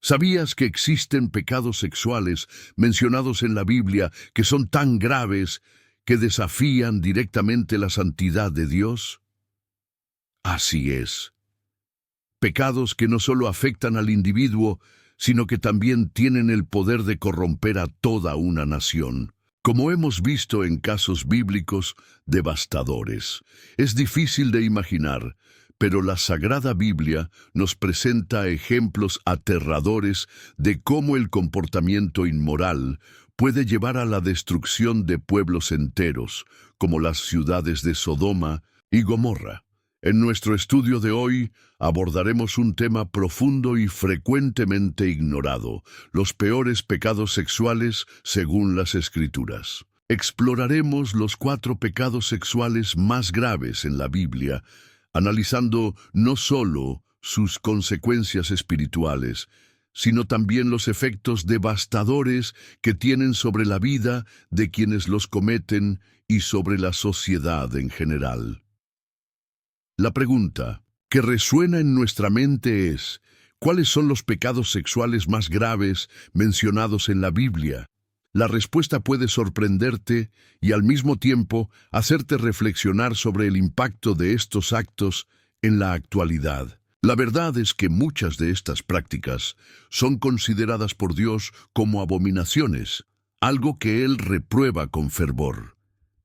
¿Sabías que existen pecados sexuales mencionados en la Biblia que son tan graves que desafían directamente la santidad de Dios? Así es. Pecados que no solo afectan al individuo, sino que también tienen el poder de corromper a toda una nación. Como hemos visto en casos bíblicos devastadores. Es difícil de imaginar, pero la Sagrada Biblia nos presenta ejemplos aterradores de cómo el comportamiento inmoral puede llevar a la destrucción de pueblos enteros, como las ciudades de Sodoma y Gomorra. En nuestro estudio de hoy abordaremos un tema profundo y frecuentemente ignorado: los peores pecados sexuales según las Escrituras. Exploraremos los 4 pecados sexuales más graves en la Biblia, analizando no solo sus consecuencias espirituales, sino también los efectos devastadores que tienen sobre la vida de quienes los cometen y sobre la sociedad en general. La pregunta que resuena en nuestra mente es: ¿cuáles son los pecados sexuales más graves mencionados en la Biblia? La respuesta puede sorprenderte y al mismo tiempo hacerte reflexionar sobre el impacto de estos actos en la actualidad. La verdad es que muchas de estas prácticas son consideradas por Dios como abominaciones, algo que Él reprueba con fervor.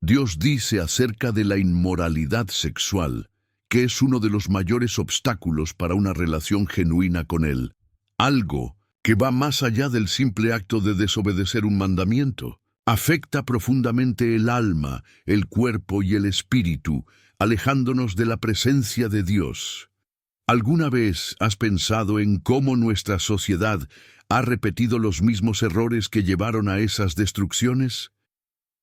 Dios dice acerca de la inmoralidad sexual que es uno de los mayores obstáculos para una relación genuina con Él, algo que va más allá del simple acto de desobedecer un mandamiento. Afecta profundamente el alma, el cuerpo y el espíritu, alejándonos de la presencia de Dios. ¿Alguna vez has pensado en cómo nuestra sociedad ha repetido los mismos errores que llevaron a esas destrucciones?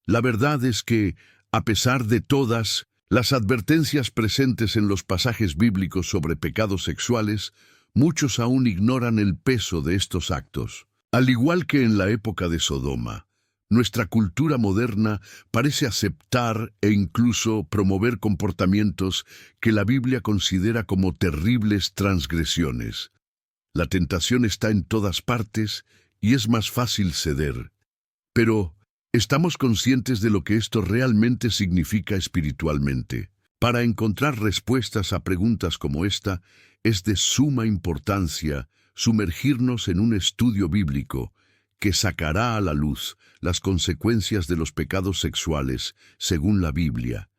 La verdad es que, a pesar de todas las advertencias presentes en los pasajes bíblicos sobre pecados sexuales, muchos aún ignoran el peso de estos actos. Al igual que en la época de Sodoma, nuestra cultura moderna parece aceptar e incluso promover comportamientos que la Biblia considera como terribles transgresiones. La tentación está en todas partes y es más fácil ceder. Pero ¿estamos conscientes de lo que esto realmente significa espiritualmente? Para encontrar respuestas a preguntas como esta, es de suma importancia sumergirnos en un estudio bíblico que sacará a la luz las consecuencias de los pecados sexuales según la Biblia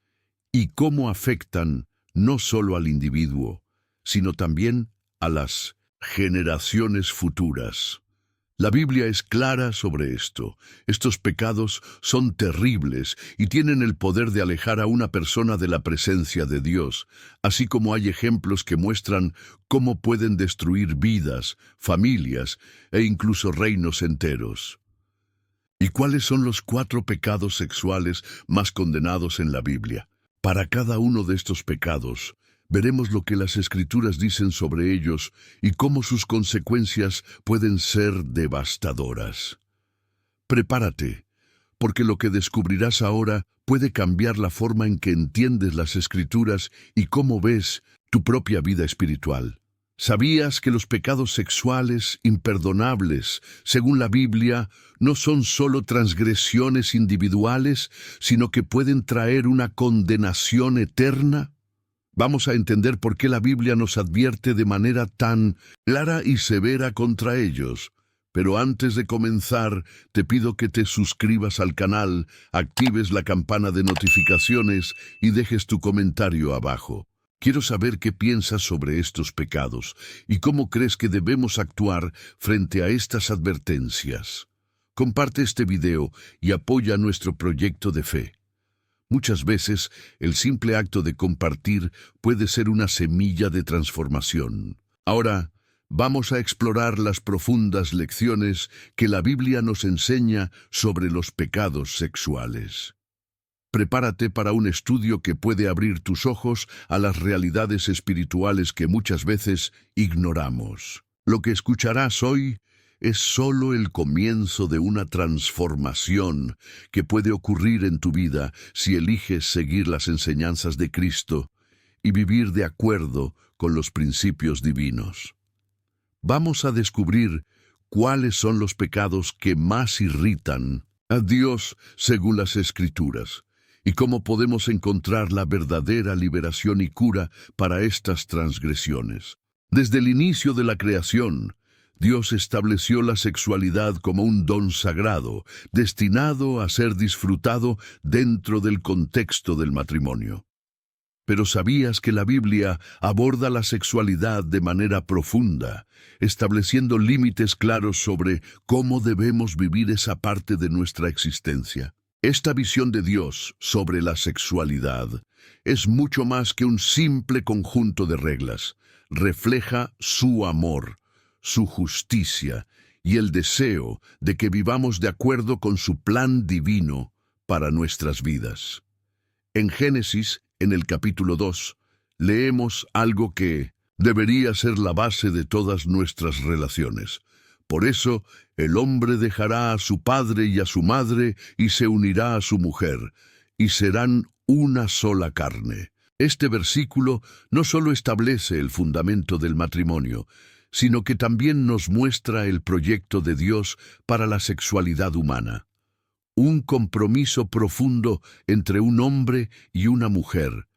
y cómo afectan no solo al individuo, sino también a las generaciones futuras. La Biblia es clara sobre esto. Estos pecados son terribles y tienen el poder de alejar a una persona de la presencia de Dios, así como hay ejemplos que muestran cómo pueden destruir vidas, familias e incluso reinos enteros. ¿Y cuáles son los 4 pecados sexuales más condenados en la Biblia? Para cada uno de estos pecados, veremos lo que las Escrituras dicen sobre ellos y cómo sus consecuencias pueden ser devastadoras. Prepárate, porque lo que descubrirás ahora puede cambiar la forma en que entiendes las Escrituras y cómo ves tu propia vida espiritual. ¿Sabías que los pecados sexuales imperdonables, según la Biblia, no son solo transgresiones individuales, sino que pueden traer una condenación eterna? Vamos a entender por qué la Biblia nos advierte de manera tan clara y severa contra ellos. Pero antes de comenzar, te pido que te suscribas al canal, actives la campana de notificaciones y dejes tu comentario abajo. Quiero saber qué piensas sobre estos pecados y cómo crees que debemos actuar frente a estas advertencias. Comparte este video y apoya nuestro proyecto de fe. Muchas veces, el simple acto de compartir puede ser una semilla de transformación. Ahora, vamos a explorar las profundas lecciones que la Biblia nos enseña sobre los pecados sexuales. Prepárate para un estudio que puede abrir tus ojos a las realidades espirituales que muchas veces ignoramos. Lo que escucharás hoy es solo el comienzo de una transformación que puede ocurrir en tu vida si eliges seguir las enseñanzas de Cristo y vivir de acuerdo con los principios divinos. Vamos a descubrir cuáles son los pecados que más irritan a Dios según las Escrituras y cómo podemos encontrar la verdadera liberación y cura para estas transgresiones. Desde el inicio de la creación, Dios estableció la sexualidad como un don sagrado, destinado a ser disfrutado dentro del contexto del matrimonio. Pero ¿sabías que la Biblia aborda la sexualidad de manera profunda, estableciendo límites claros sobre cómo debemos vivir esa parte de nuestra existencia? Esta visión de Dios sobre la sexualidad es mucho más que un simple conjunto de reglas. Refleja su amor, su justicia y el deseo de que vivamos de acuerdo con su plan divino para nuestras vidas. En Génesis, en el capítulo 2, leemos algo que debería ser la base de todas nuestras relaciones. Por eso, el hombre dejará a su padre y a su madre y se unirá a su mujer, y serán una sola carne. Este versículo no solo establece el fundamento del matrimonio, sino que también nos muestra el proyecto de Dios para la sexualidad humana. Un compromiso profundo entre un hombre y una mujer,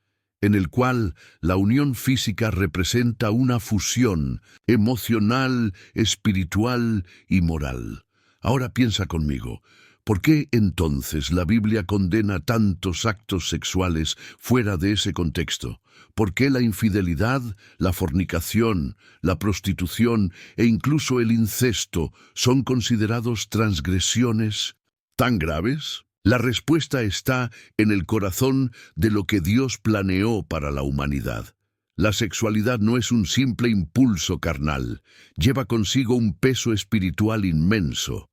en el cual la unión física representa una fusión emocional, espiritual y moral. Ahora piensa conmigo, ¿por qué entonces la Biblia condena tantos actos sexuales fuera de ese contexto? ¿Por qué la infidelidad, la fornicación, la prostitución e incluso el incesto son considerados transgresiones tan graves? La respuesta está en el corazón de lo que Dios planeó para la humanidad. La sexualidad no es un simple impulso carnal, lleva consigo un peso espiritual inmenso.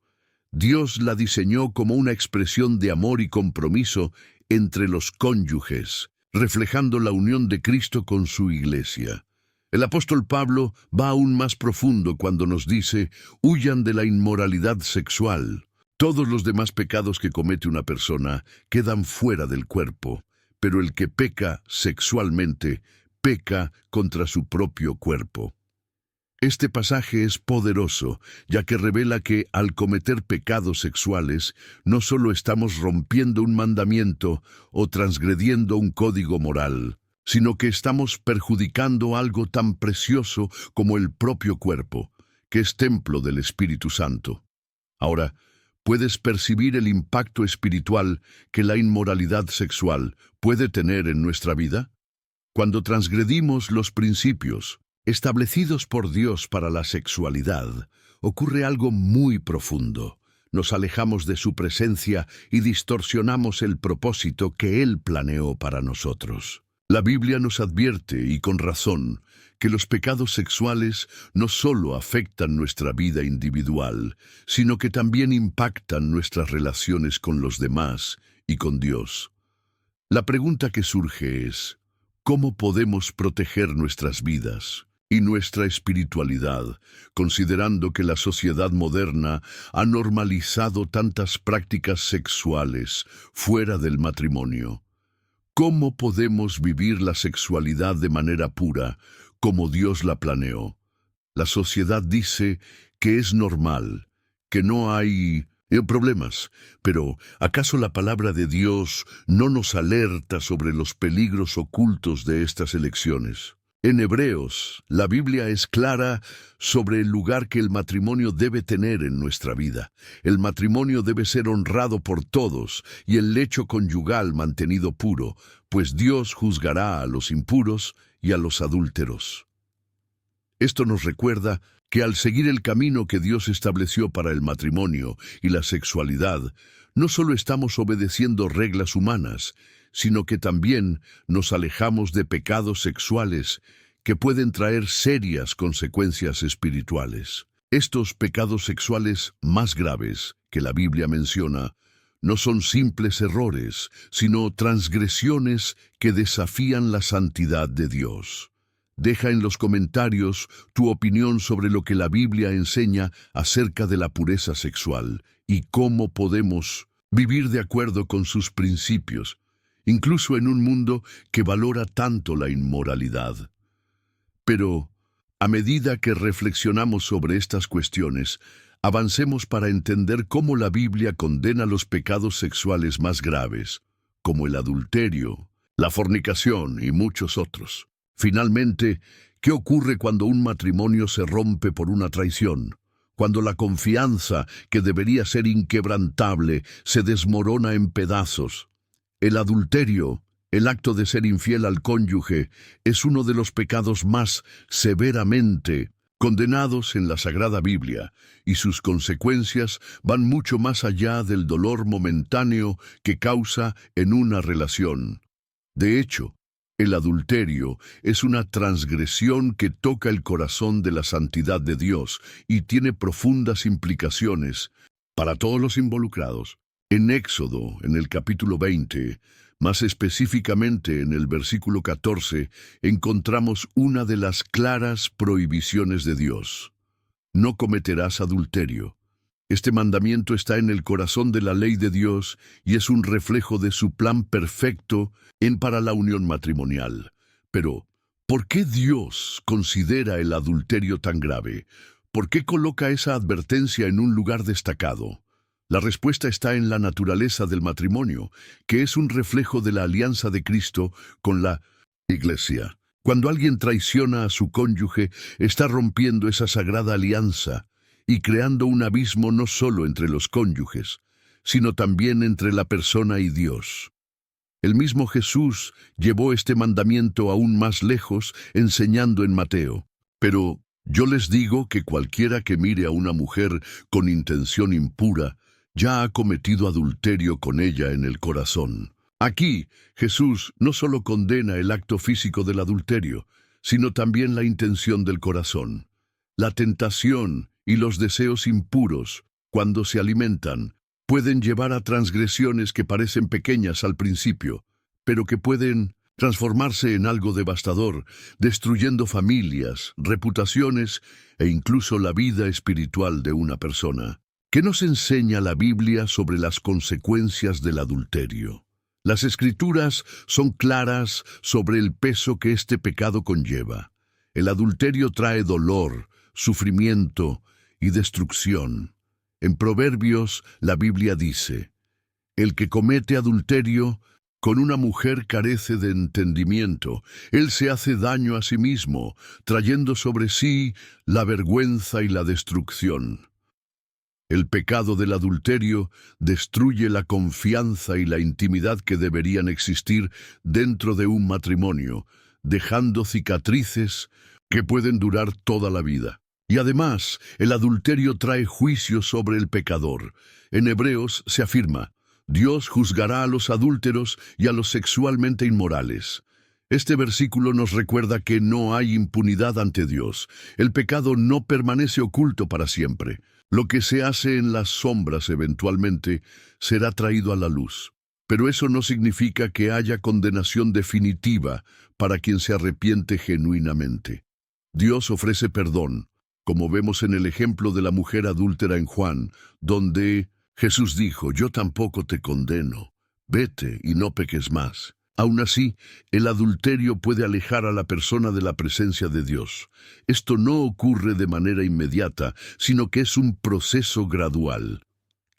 Dios la diseñó como una expresión de amor y compromiso entre los cónyuges, reflejando la unión de Cristo con su Iglesia. El apóstol Pablo va aún más profundo cuando nos dice: huyan de la inmoralidad sexual. Todos los demás pecados que comete una persona quedan fuera del cuerpo, pero el que peca sexualmente, peca contra su propio cuerpo. Este pasaje es poderoso, ya que revela que al cometer pecados sexuales, no solo estamos rompiendo un mandamiento o transgrediendo un código moral, sino que estamos perjudicando algo tan precioso como el propio cuerpo, que es templo del Espíritu Santo. Ahora, ¿puedes percibir el impacto espiritual que la inmoralidad sexual puede tener en nuestra vida? Cuando transgredimos los principios establecidos por Dios para la sexualidad, ocurre algo muy profundo. Nos alejamos de su presencia y distorsionamos el propósito que Él planeó para nosotros. La Biblia nos advierte, y con razón, que los pecados sexuales no solo afectan nuestra vida individual, sino que también impactan nuestras relaciones con los demás y con Dios. La pregunta que surge es: ¿cómo podemos proteger nuestras vidas y nuestra espiritualidad, considerando que la sociedad moderna ha normalizado tantas prácticas sexuales fuera del matrimonio? ¿Cómo podemos vivir la sexualidad de manera pura, como Dios la planeó? La sociedad dice que es normal, que no hay problemas, pero ¿acaso la palabra de Dios no nos alerta sobre los peligros ocultos de estas elecciones? En Hebreos, la Biblia es clara sobre el lugar que el matrimonio debe tener en nuestra vida. El matrimonio debe ser honrado por todos y el lecho conyugal mantenido puro, pues Dios juzgará a los impuros y a los adúlteros. Esto nos recuerda que al seguir el camino que Dios estableció para el matrimonio y la sexualidad, no solo estamos obedeciendo reglas humanas, sino que también nos alejamos de pecados sexuales que pueden traer serias consecuencias espirituales. Estos pecados sexuales más graves que la Biblia menciona no son simples errores, sino transgresiones que desafían la santidad de Dios. Deja en los comentarios tu opinión sobre lo que la Biblia enseña acerca de la pureza sexual y cómo podemos vivir de acuerdo con sus principios, incluso en un mundo que valora tanto la inmoralidad. Pero, A medida que reflexionamos sobre estas cuestiones, avancemos para entender cómo la Biblia condena los pecados sexuales más graves, como el adulterio, la fornicación y muchos otros. Finalmente, ¿qué ocurre cuando un matrimonio se rompe por una traición? Cuando la confianza, que debería ser inquebrantable, se desmorona en pedazos. El adulterio, el acto de ser infiel al cónyuge, es uno de los pecados más severamente condenados en la Sagrada Biblia, y sus consecuencias van mucho más allá del dolor momentáneo que causa en una relación. De hecho, el adulterio es una transgresión que toca el corazón de la santidad de Dios y tiene profundas implicaciones para todos los involucrados. En Éxodo, en el capítulo 20, más específicamente en el versículo 14, encontramos una de las claras prohibiciones de Dios. No cometerás adulterio. Este mandamiento está en el corazón de la ley de Dios y es un reflejo de su plan perfecto para la unión matrimonial. Pero, ¿por qué Dios considera el adulterio tan grave? ¿Por qué coloca esa advertencia en un lugar destacado? La respuesta está en la naturaleza del matrimonio, que es un reflejo de la alianza de Cristo con la Iglesia. Cuando alguien traiciona a su cónyuge, está rompiendo esa sagrada alianza y creando un abismo no solo entre los cónyuges, sino también entre la persona y Dios. El mismo Jesús llevó este mandamiento aún más lejos, enseñando en Mateo. Pero yo les digo que cualquiera que mire a una mujer con intención impura, ya ha cometido adulterio con ella en el corazón. Aquí, Jesús no solo condena el acto físico del adulterio, sino también la intención del corazón. La tentación y los deseos impuros, cuando se alimentan, pueden llevar a transgresiones que parecen pequeñas al principio, pero que pueden transformarse en algo devastador, destruyendo familias, reputaciones e incluso la vida espiritual de una persona. ¿Qué nos enseña la Biblia sobre las consecuencias del adulterio? Las Escrituras son claras sobre el peso que este pecado conlleva. El adulterio trae dolor, sufrimiento y destrucción. En Proverbios, la Biblia dice: el que comete adulterio con una mujer carece de entendimiento. Él se hace daño a sí mismo, trayendo sobre sí la vergüenza y la destrucción. El pecado del adulterio destruye la confianza y la intimidad que deberían existir dentro de un matrimonio, dejando cicatrices que pueden durar toda la vida. Y además, el adulterio trae juicio sobre el pecador. En Hebreos se afirma: Dios juzgará a los adúlteros y a los sexualmente inmorales. Este versículo nos recuerda que no hay impunidad ante Dios. El pecado no permanece oculto para siempre. Lo que se hace en las sombras eventualmente será traído a la luz. Pero eso no significa que haya condenación definitiva para quien se arrepiente genuinamente. Dios ofrece perdón, como vemos en el ejemplo de la mujer adúltera en Juan, donde Jesús dijo: yo tampoco te condeno, vete y no peques más. Aún así, el adulterio puede alejar a la persona de la presencia de Dios. Esto no ocurre de manera inmediata, sino que es un proceso gradual.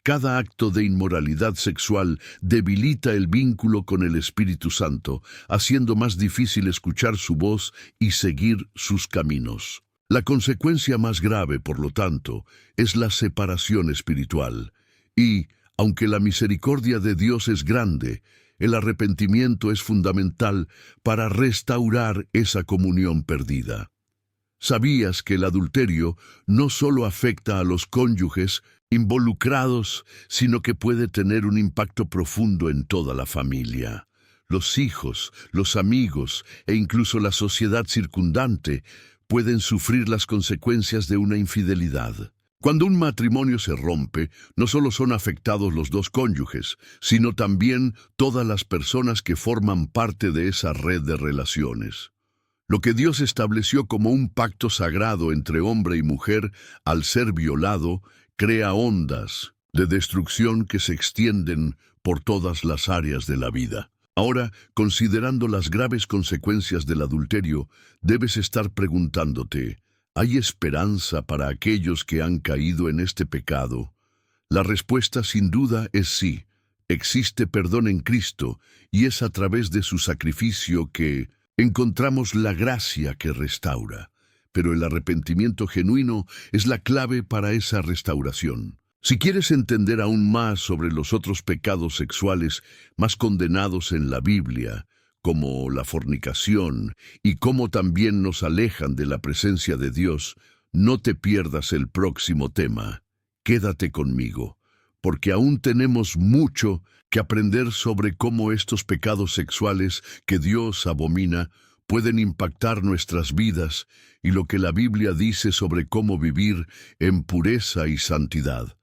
Cada acto de inmoralidad sexual debilita el vínculo con el Espíritu Santo, haciendo más difícil escuchar su voz y seguir sus caminos. La consecuencia más grave, por lo tanto, es la separación espiritual. Y, aunque la misericordia de Dios es grande, el arrepentimiento es fundamental para restaurar esa comunión perdida. ¿Sabías que el adulterio no solo afecta a los cónyuges involucrados, sino que puede tener un impacto profundo en toda la familia? Los hijos, los amigos e incluso la sociedad circundante pueden sufrir las consecuencias de una infidelidad. Cuando un matrimonio se rompe, no solo son afectados los dos cónyuges, sino también todas las personas que forman parte de esa red de relaciones. Lo que Dios estableció como un pacto sagrado entre hombre y mujer, al ser violado, crea ondas de destrucción que se extienden por todas las áreas de la vida. Ahora, considerando las graves consecuencias del adulterio, debes estar preguntándote: ¿Hay esperanza para aquellos que han caído en este pecado? La respuesta sin duda es sí. Existe perdón en Cristo y es a través de su sacrificio que encontramos la gracia que restaura. Pero el arrepentimiento genuino es la clave para esa restauración. Si quieres entender aún más sobre los otros pecados sexuales más condenados en la Biblia, como la fornicación y cómo también nos alejan de la presencia de Dios, no te pierdas el próximo tema. Quédate conmigo, porque aún tenemos mucho que aprender sobre cómo estos pecados sexuales que Dios abomina pueden impactar nuestras vidas y lo que la Biblia dice sobre cómo vivir en pureza y santidad.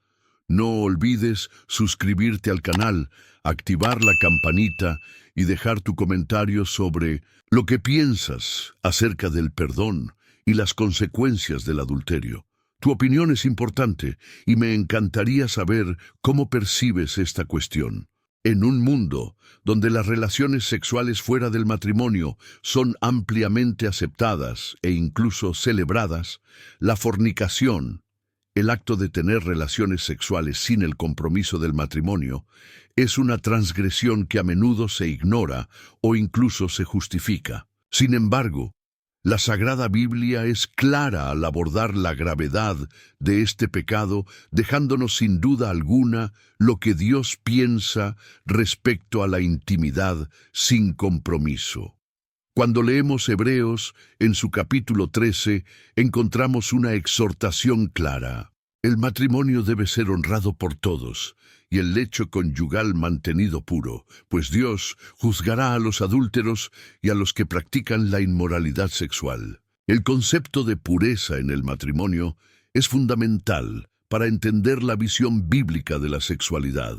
No olvides suscribirte al canal, activar la campanita y dejar tu comentario sobre lo que piensas acerca del perdón y las consecuencias del adulterio. Tu opinión es importante y me encantaría saber cómo percibes esta cuestión. En un mundo donde las relaciones sexuales fuera del matrimonio son ampliamente aceptadas e incluso celebradas, la fornicación, el acto de tener relaciones sexuales sin el compromiso del matrimonio, es una transgresión que a menudo se ignora o incluso se justifica. Sin embargo, la Sagrada Biblia es clara al abordar la gravedad de este pecado, dejándonos sin duda alguna lo que Dios piensa respecto a la intimidad sin compromiso. Cuando leemos Hebreos, en su capítulo 13, encontramos una exhortación clara. El matrimonio debe ser honrado por todos, y el lecho conyugal mantenido puro, pues Dios juzgará a los adúlteros y a los que practican la inmoralidad sexual. El concepto de pureza en el matrimonio es fundamental para entender la visión bíblica de la sexualidad.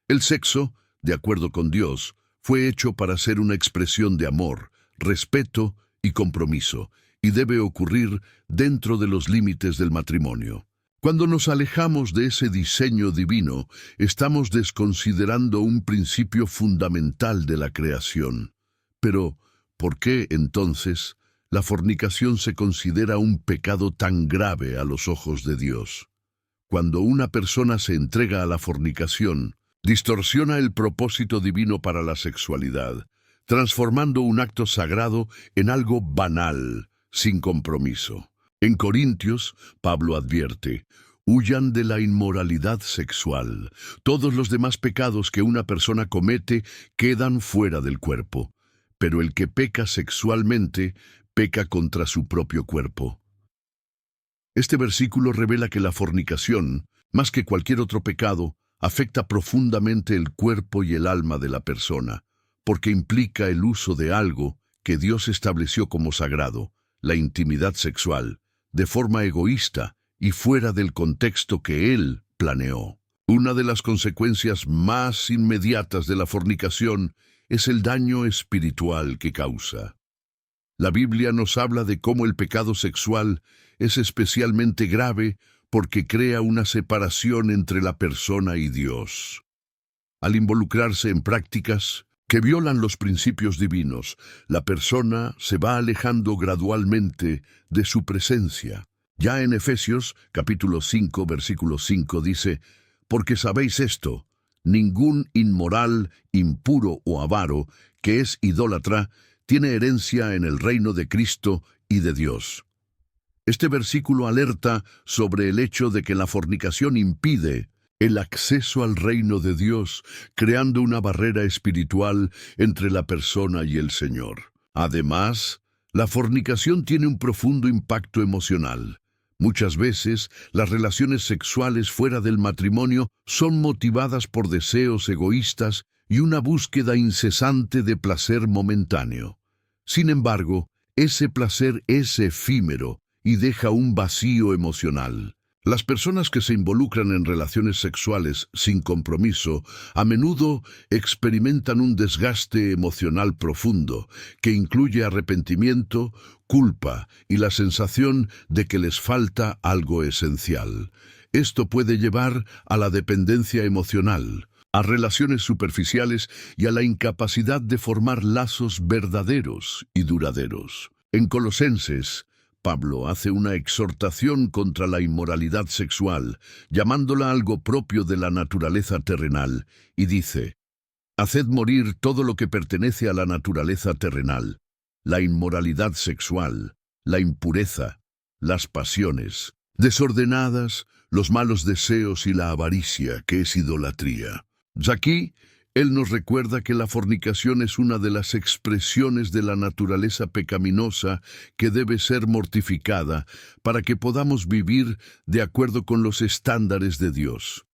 El sexo, de acuerdo con Dios, fue hecho para ser una expresión de amor, respeto y compromiso, y debe ocurrir dentro de los límites del matrimonio. Cuando nos alejamos de ese diseño divino, estamos desconsiderando un principio fundamental de la creación. Pero, ¿por qué, entonces, la fornicación se considera un pecado tan grave a los ojos de Dios? Cuando una persona se entrega a la fornicación, distorsiona el propósito divino para la sexualidad, transformando un acto sagrado en algo banal, sin compromiso. En Corintios, Pablo advierte: huyan de la inmoralidad sexual. Todos los demás pecados que una persona comete quedan fuera del cuerpo, pero el que peca sexualmente peca contra su propio cuerpo. Este versículo revela que la fornicación, más que cualquier otro pecado, afecta profundamente el cuerpo y el alma de la persona, porque implica el uso de algo que Dios estableció como sagrado, la intimidad sexual, de forma egoísta y fuera del contexto que Él planeó. Una de las consecuencias más inmediatas de la fornicación es el daño espiritual que causa. La Biblia nos habla de cómo el pecado sexual es especialmente grave porque crea una separación entre la persona y Dios. Al involucrarse en prácticas que violan los principios divinos, la persona se va alejando gradualmente de su presencia. Ya en Efesios, capítulo 5, versículo 5 dice: porque sabéis esto, ningún inmoral, impuro o avaro, que es idólatra, tiene herencia en el reino de Cristo y de Dios. Este versículo alerta sobre el hecho de que la fornicación impide el acceso al reino de Dios, creando una barrera espiritual entre la persona y el Señor. Además, la fornicación tiene un profundo impacto emocional. Muchas veces, las relaciones sexuales fuera del matrimonio son motivadas por deseos egoístas y una búsqueda incesante de placer momentáneo. Sin embargo, ese placer es efímero y deja un vacío emocional. Las personas que se involucran en relaciones sexuales sin compromiso a menudo experimentan un desgaste emocional profundo que incluye arrepentimiento, culpa y la sensación de que les falta algo esencial. Esto puede llevar a la dependencia emocional, a relaciones superficiales y a la incapacidad de formar lazos verdaderos y duraderos. En Colosenses, Pablo hace una exhortación contra la inmoralidad sexual, llamándola algo propio de la naturaleza terrenal, y dice: haced morir todo lo que pertenece a la naturaleza terrenal, la inmoralidad sexual, la impureza, las pasiones desordenadas, los malos deseos y la avaricia, que es idolatría. Aquí, él nos recuerda que la fornicación es una de las expresiones de la naturaleza pecaminosa que debe ser mortificada para que podamos vivir de acuerdo con los estándares de Dios.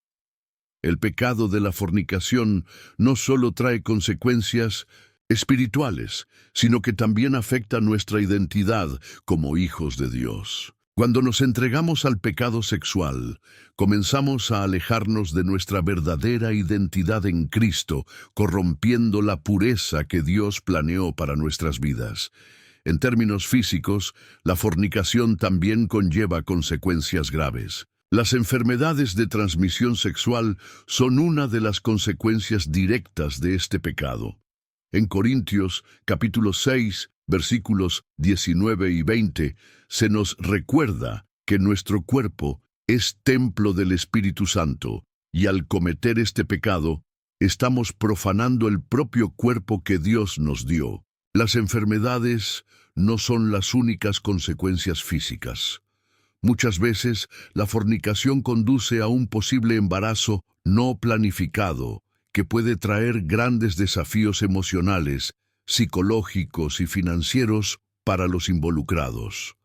El pecado de la fornicación no solo trae consecuencias espirituales, sino que también afecta nuestra identidad como hijos de Dios. Cuando nos entregamos al pecado sexual, comenzamos a alejarnos de nuestra verdadera identidad en Cristo, corrompiendo la pureza que Dios planeó para nuestras vidas. En términos físicos, la fornicación también conlleva consecuencias graves. Las enfermedades de transmisión sexual son una de las consecuencias directas de este pecado. En Corintios, capítulo 6, versículos 19 y 20, se nos recuerda que nuestro cuerpo es templo del Espíritu Santo, y al cometer este pecado, estamos profanando el propio cuerpo que Dios nos dio. Las enfermedades no son las únicas consecuencias físicas. Muchas veces, la fornicación conduce a un posible embarazo no planificado, que puede traer grandes desafíos emocionales, psicológicos y financieros para los involucrados.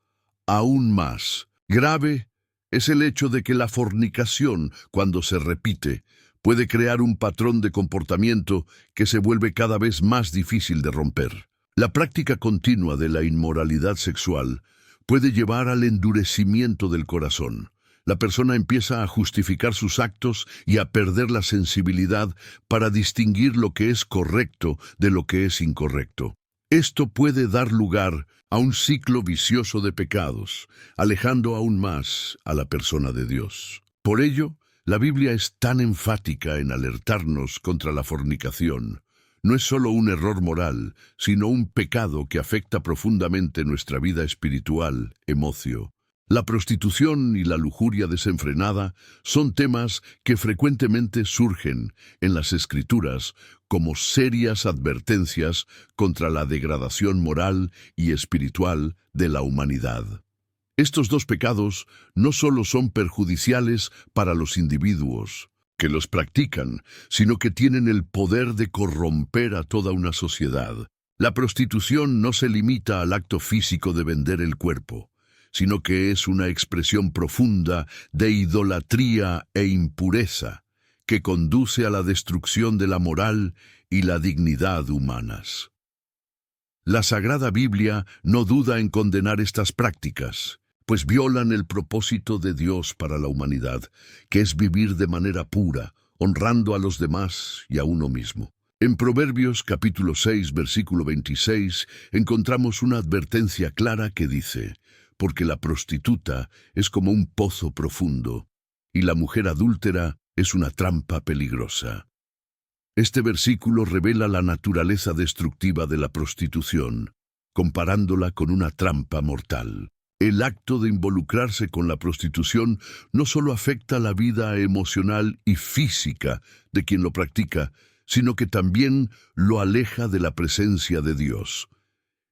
Aún más grave es el hecho de que la fornicación, cuando se repite, puede crear un patrón de comportamiento que se vuelve cada vez más difícil de romper. La práctica continua de la inmoralidad sexual puede llevar al endurecimiento del corazón. La persona empieza a justificar sus actos y a perder la sensibilidad para distinguir lo que es correcto de lo que es incorrecto. Esto puede dar lugar a un ciclo vicioso de pecados, alejando aún más a la persona de Dios. Por ello, la Biblia es tan enfática en alertarnos contra la fornicación. No es solo un error moral, sino un pecado que afecta profundamente nuestra vida espiritual, emocional. La prostitución y la lujuria desenfrenada son temas que frecuentemente surgen en las Escrituras como serias advertencias contra la degradación moral y espiritual de la humanidad. Estos dos pecados no solo son perjudiciales para los individuos que los practican, sino que tienen el poder de corromper a toda una sociedad. La prostitución no se limita al acto físico de vender el cuerpo, sino que es una expresión profunda de idolatría e impureza que conduce a la destrucción de la moral y la dignidad humanas. La Sagrada Biblia no duda en condenar estas prácticas, pues violan el propósito de Dios para la humanidad, que es vivir de manera pura, honrando a los demás y a uno mismo. En Proverbios capítulo 6, versículo 26, encontramos una advertencia clara que dice: porque la prostituta es como un pozo profundo, y la mujer adúltera es una trampa peligrosa. Este versículo revela la naturaleza destructiva de la prostitución, comparándola con una trampa mortal. El acto de involucrarse con la prostitución no solo afecta la vida emocional y física de quien lo practica, sino que también lo aleja de la presencia de Dios.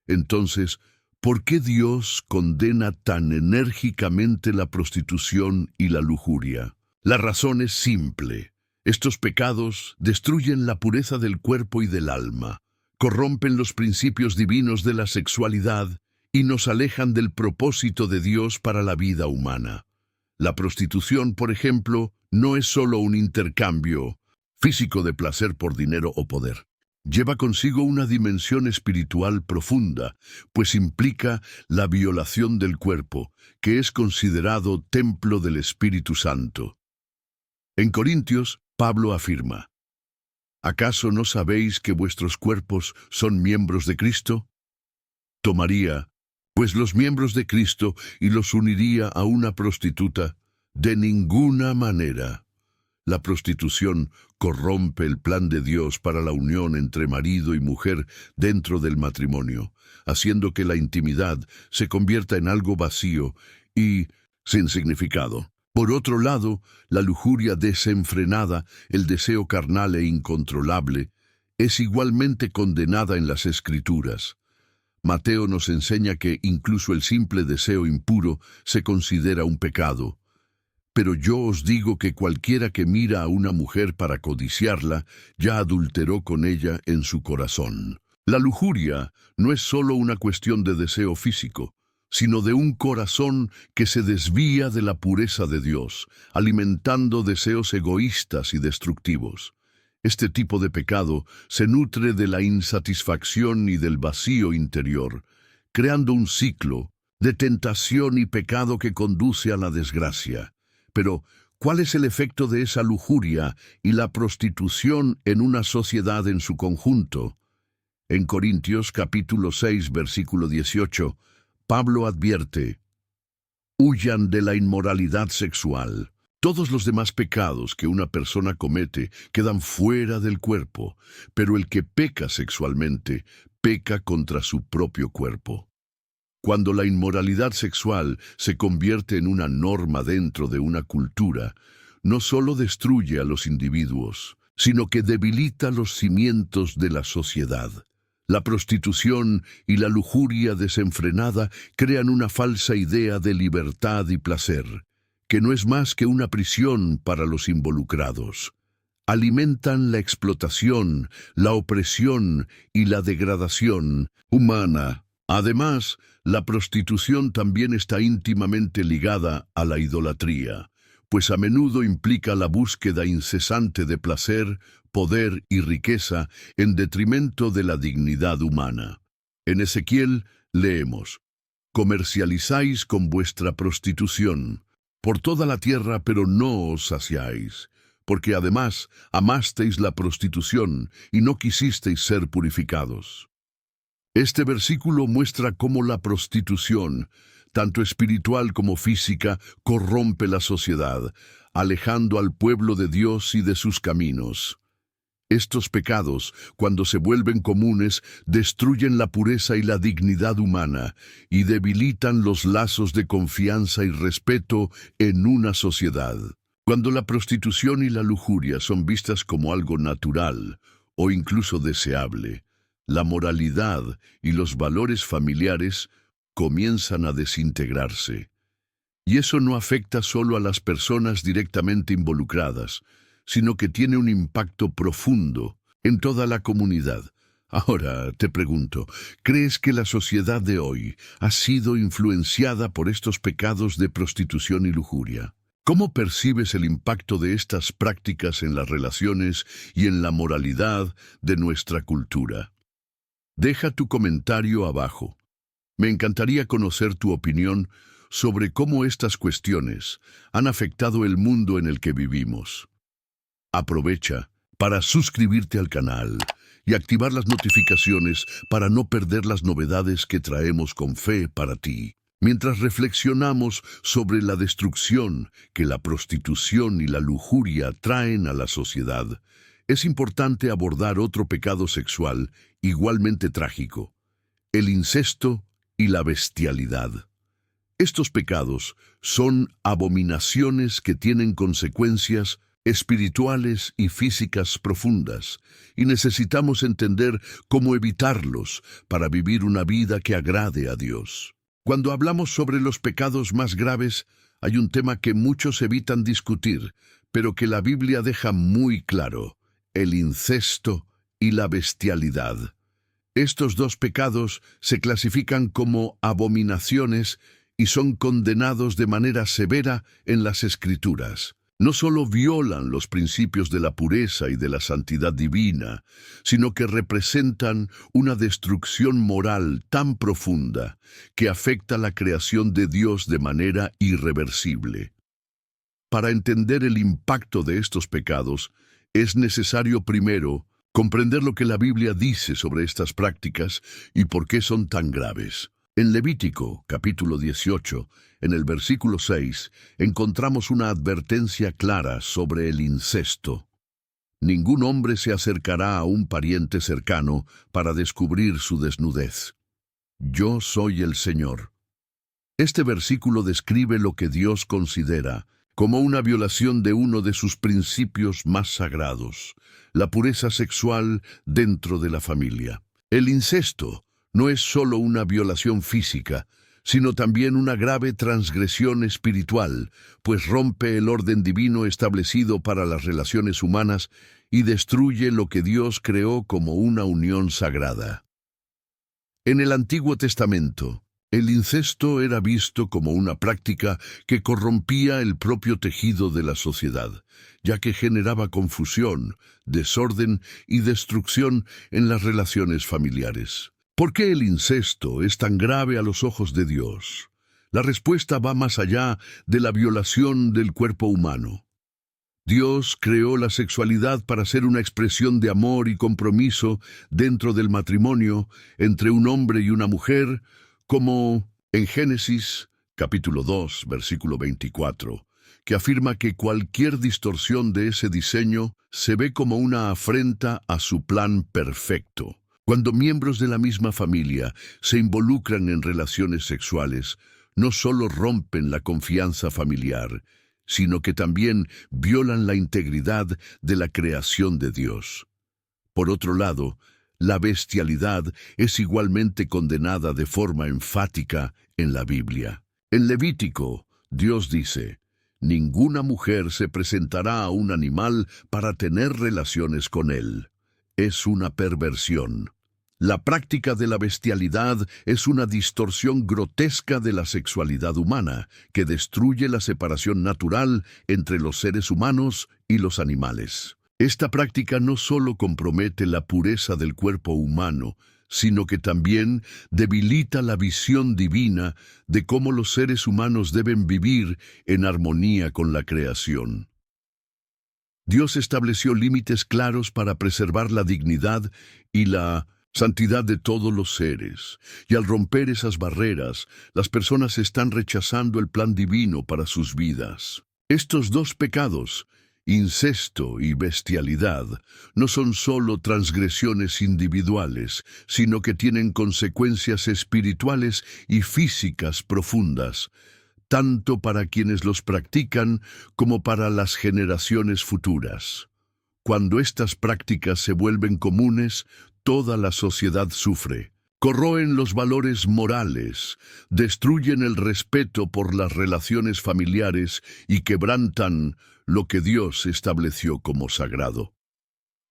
Entonces, ¿por qué Dios condena tan enérgicamente la prostitución y la lujuria? La razón es simple. Estos pecados destruyen la pureza del cuerpo y del alma, corrompen los principios divinos de la sexualidad y nos alejan del propósito de Dios para la vida humana. La prostitución, por ejemplo, no es solo un intercambio físico de placer por dinero o poder. Lleva consigo una dimensión espiritual profunda, pues implica la violación del cuerpo, que es considerado templo del Espíritu Santo. En Corintios, Pablo afirma: ¿acaso no sabéis que vuestros cuerpos son miembros de Cristo? Tomaría, pues, los miembros de Cristo y los uniría a una prostituta. De ninguna manera. La prostitución corrompe el plan de Dios para la unión entre marido y mujer dentro del matrimonio, haciendo que la intimidad se convierta en algo vacío y sin significado. Por otro lado, la lujuria desenfrenada, el deseo carnal e incontrolable, es igualmente condenada en las Escrituras. Mateo nos enseña que incluso el simple deseo impuro se considera un pecado. Pero yo os digo que cualquiera que mira a una mujer para codiciarla, ya adulteró con ella en su corazón. La lujuria no es solo una cuestión de deseo físico, sino de un corazón que se desvía de la pureza de Dios, alimentando deseos egoístas y destructivos. Este tipo de pecado se nutre de la insatisfacción y del vacío interior, creando un ciclo de tentación y pecado que conduce a la desgracia. Pero, ¿cuál es el efecto de esa lujuria y la prostitución en una sociedad en su conjunto? En Corintios capítulo 6, versículo 18, Pablo advierte: huyan de la inmoralidad sexual. Todos los demás pecados que una persona comete quedan fuera del cuerpo, pero el que peca sexualmente, peca contra su propio cuerpo. Cuando la inmoralidad sexual se convierte en una norma dentro de una cultura, no solo destruye a los individuos, sino que debilita los cimientos de la sociedad. La prostitución y la lujuria desenfrenada crean una falsa idea de libertad y placer, que no es más que una prisión para los involucrados. Alimentan la explotación, la opresión y la degradación humana. Además, la prostitución también está íntimamente ligada a la idolatría, pues a menudo implica la búsqueda incesante de placer, poder y riqueza en detrimento de la dignidad humana. En Ezequiel leemos: comercializáis con vuestra prostitución por toda la tierra, pero no os saciáis, porque además amasteis la prostitución y no quisisteis ser purificados. Este versículo muestra cómo la prostitución, tanto espiritual como física, corrompe la sociedad, alejando al pueblo de Dios y de sus caminos. Estos pecados, cuando se vuelven comunes, destruyen la pureza y la dignidad humana y debilitan los lazos de confianza y respeto en una sociedad. Cuando la prostitución y la lujuria son vistas como algo natural o incluso deseable, la moralidad y los valores familiares comienzan a desintegrarse. Y eso no afecta solo a las personas directamente involucradas, sino que tiene un impacto profundo en toda la comunidad. Ahora te pregunto, ¿crees que la sociedad de hoy ha sido influenciada por estos pecados de prostitución y lujuria? ¿Cómo percibes el impacto de estas prácticas en las relaciones y en la moralidad de nuestra cultura? Deja tu comentario abajo. Me encantaría conocer tu opinión sobre cómo estas cuestiones han afectado el mundo en el que vivimos. Aprovecha para suscribirte al canal y activar las notificaciones para no perder las novedades que traemos con fe para ti. Mientras reflexionamos sobre la destrucción que la prostitución y la lujuria traen a la sociedad, es importante abordar otro pecado sexual igualmente trágico: el incesto y la bestialidad. Estos pecados son abominaciones que tienen consecuencias espirituales y físicas profundas, y necesitamos entender cómo evitarlos para vivir una vida que agrade a Dios. Cuando hablamos sobre los pecados más graves, hay un tema que muchos evitan discutir, pero que la Biblia deja muy claro: el incesto y la bestialidad. Estos dos pecados se clasifican como abominaciones y son condenados de manera severa en las Escrituras. No solo violan los principios de la pureza y de la santidad divina, sino que representan una destrucción moral tan profunda que afecta la creación de Dios de manera irreversible. Para entender el impacto de estos pecados, es necesario primero comprender lo que la Biblia dice sobre estas prácticas y por qué son tan graves. En Levítico, capítulo 18, en el versículo 6, encontramos una advertencia clara sobre el incesto. Ningún hombre se acercará a un pariente cercano para descubrir su desnudez. Yo soy el Señor. Este versículo describe lo que Dios considera como una violación de uno de sus principios más sagrados, la pureza sexual dentro de la familia. El incesto no es solo una violación física, sino también una grave transgresión espiritual, pues rompe el orden divino establecido para las relaciones humanas y destruye lo que Dios creó como una unión sagrada. En el Antiguo Testamento, el incesto era visto como una práctica que corrompía el propio tejido de la sociedad, ya que generaba confusión, desorden y destrucción en las relaciones familiares. ¿Por qué el incesto es tan grave a los ojos de Dios? La respuesta va más allá de la violación del cuerpo humano. Dios creó la sexualidad para ser una expresión de amor y compromiso dentro del matrimonio entre un hombre y una mujer, como en Génesis, capítulo 2, versículo 24, que afirma que cualquier distorsión de ese diseño se ve como una afrenta a su plan perfecto. Cuando miembros de la misma familia se involucran en relaciones sexuales, no solo rompen la confianza familiar, sino que también violan la integridad de la creación de Dios. Por otro lado, la bestialidad es igualmente condenada de forma enfática en la Biblia. En Levítico, Dios dice: ninguna mujer se presentará a un animal para tener relaciones con él. Es una perversión. La práctica de la bestialidad es una distorsión grotesca de la sexualidad humana, que destruye la separación natural entre los seres humanos y los animales. Esta práctica no solo compromete la pureza del cuerpo humano, sino que también debilita la visión divina de cómo los seres humanos deben vivir en armonía con la creación. Dios estableció límites claros para preservar la dignidad y la santidad de todos los seres, y al romper esas barreras, las personas están rechazando el plan divino para sus vidas. Estos dos pecados, incesto y bestialidad, no son solo transgresiones individuales, sino que tienen consecuencias espirituales y físicas profundas, tanto para quienes los practican como para las generaciones futuras. Cuando estas prácticas se vuelven comunes, toda la sociedad sufre. Corroen los valores morales, destruyen el respeto por las relaciones familiares y quebrantan lo que Dios estableció como sagrado.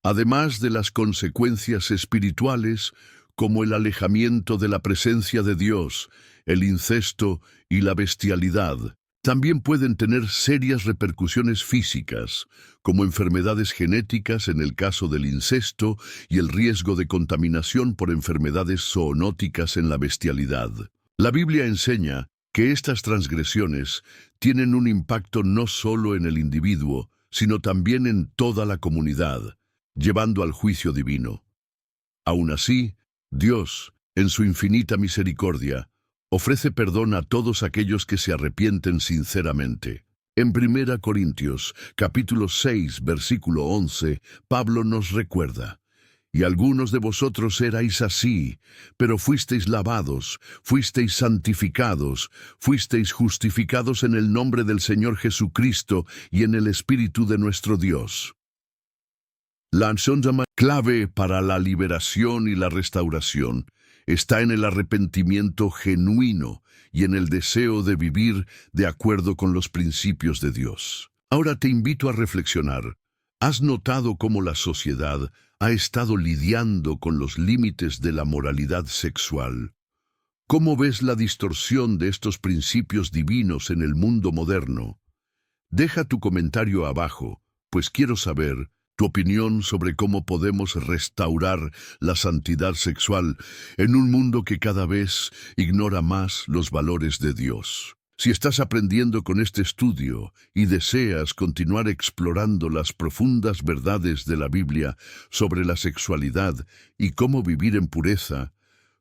Además de las consecuencias espirituales, como el alejamiento de la presencia de Dios, el incesto y la bestialidad, también pueden tener serias repercusiones físicas, como enfermedades genéticas en el caso del incesto y el riesgo de contaminación por enfermedades zoonóticas en la bestialidad. La Biblia enseña que estas transgresiones tienen un impacto no solo en el individuo, sino también en toda la comunidad, llevando al juicio divino. Aún así, Dios, en su infinita misericordia, ofrece perdón a todos aquellos que se arrepienten sinceramente. En 1 Corintios, capítulo 6, versículo 11, Pablo nos recuerda: y algunos de vosotros erais así, pero fuisteis lavados, fuisteis santificados, fuisteis justificados en el nombre del Señor Jesucristo y en el Espíritu de nuestro Dios. La acción clave para la liberación y la restauración está en el arrepentimiento genuino y en el deseo de vivir de acuerdo con los principios de Dios. Ahora te invito a reflexionar. ¿Has notado cómo la sociedad ha estado lidiando con los límites de la moralidad sexual? ¿Cómo ves la distorsión de estos principios divinos en el mundo moderno? Deja tu comentario abajo, pues quiero saber tu opinión sobre cómo podemos restaurar la santidad sexual en un mundo que cada vez ignora más los valores de Dios. Si estás aprendiendo con este estudio y deseas continuar explorando las profundas verdades de la Biblia sobre la sexualidad y cómo vivir en pureza,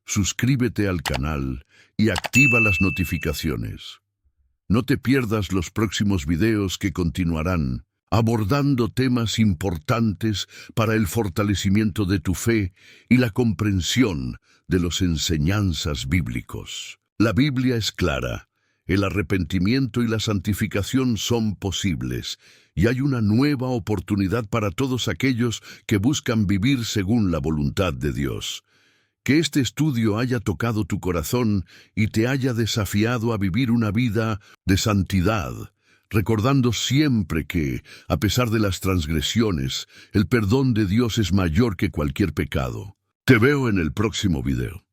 suscríbete al canal y activa las notificaciones. No te pierdas los próximos videos que continuarán abordando temas importantes para el fortalecimiento de tu fe y la comprensión de las enseñanzas bíblicos. La Biblia es clara. El arrepentimiento y la santificación son posibles, y hay una nueva oportunidad para todos aquellos que buscan vivir según la voluntad de Dios. Que este estudio haya tocado tu corazón y te haya desafiado a vivir una vida de santidad, recordando siempre que, a pesar de las transgresiones, el perdón de Dios es mayor que cualquier pecado. Te veo en el próximo video.